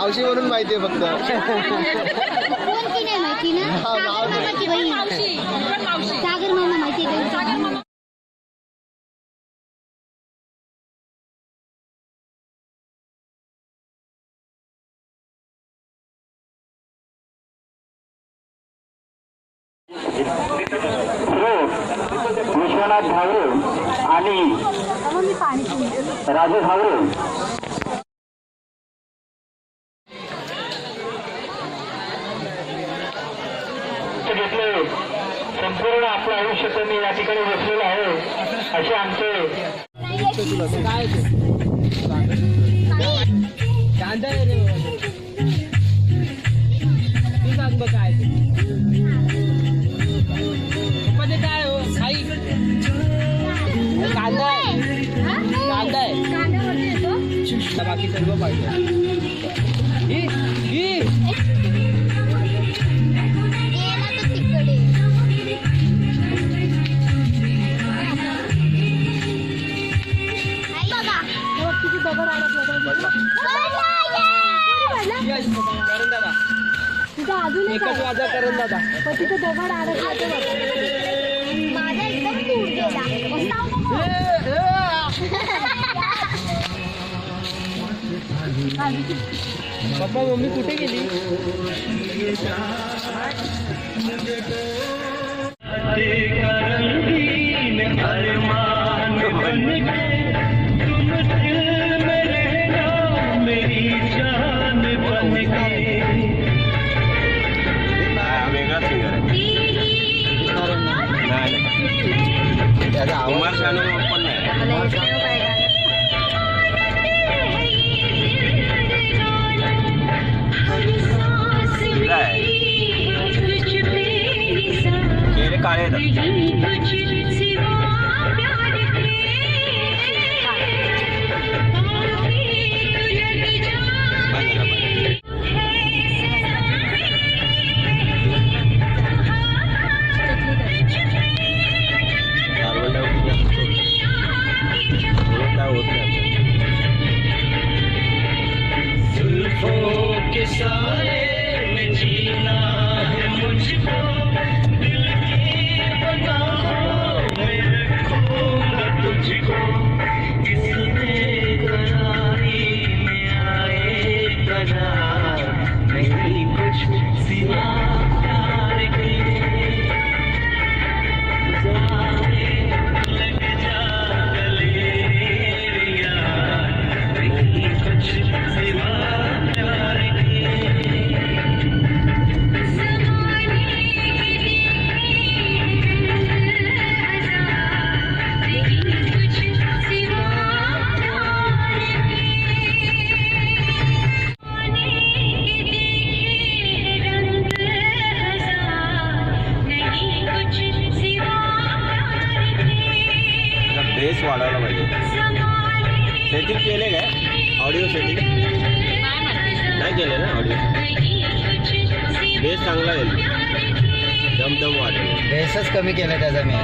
मावशी म्हणून माहितीये फक्त. कोणती नाही माहिती ना. सागर मामा माहिती आहे. सागर मामा विश्वनाथ झावरे आणि राजू झावरे घेतले. संपूर्ण आपलं आयुष्य त्यांनी या ठिकाणी बसलेलं आहे. असे आमचे कांदा आहे रे तू सांग बघ काय पप्पाने काय हो खाई कांदा आहे कांदा आहे बाकी सर्व पाहिजे एकच वाजा करून दादा पण तिथं दगड अडकला ते माझा एकदम दूर गेला. पप्पा मम्मी कुठे गेली. उमर शानू पण नाही. काळे बेस वाढायला पाहिजे. सेटिंग केले काय ऑडिओ सेटिंग नाही केले ना. ऑडिओ बेस चांगला येईल. दमदम वाढेल. बेसच कमी केलं त्याचा मी.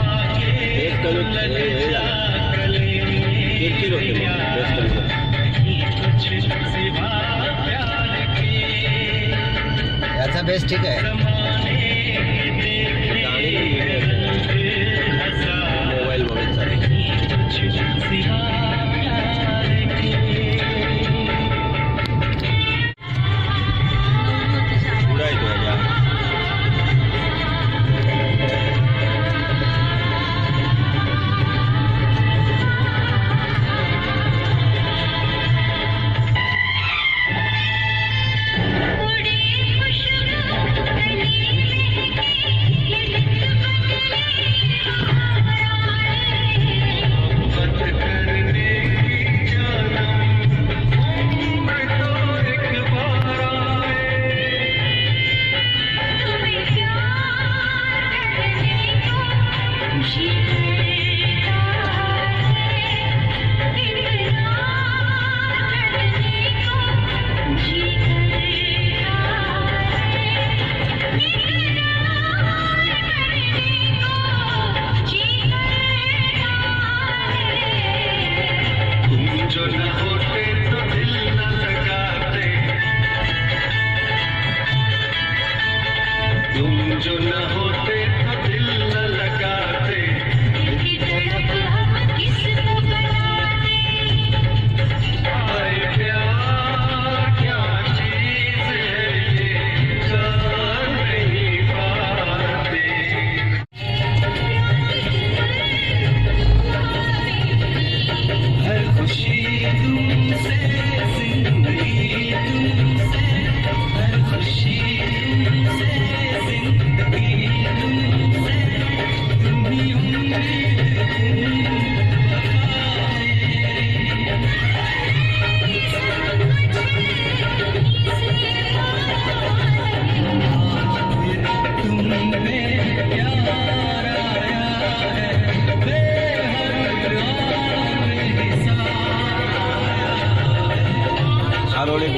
बेस कमी हे झालं किरकिर होते मग बेस कमी. याचा बेस ठीक आहे. गाणी मोबाईल बघत चालेल. पुढं आहे तो याच्या.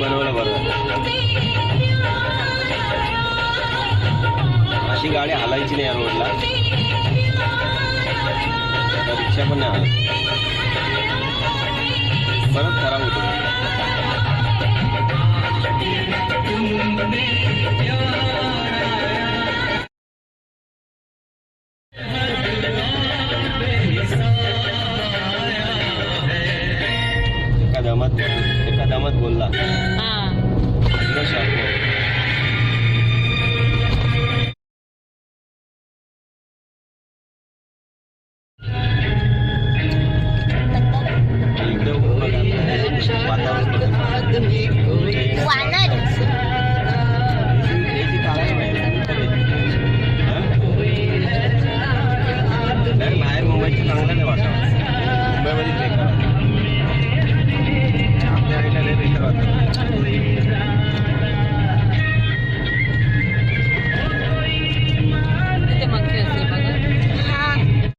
बनवलं बरं झालं. अशी गाडी हालायची नाही या रोडला. आता रिक्षा पण नाही हलत. परत खराब होतो. एका दमात बोलला. हा इतकं शार्प आहे. एकदम वातावरण वानर बाहेर मुंबईचं चांगलं नाही वाटत. मुंबईमध्ये बेकार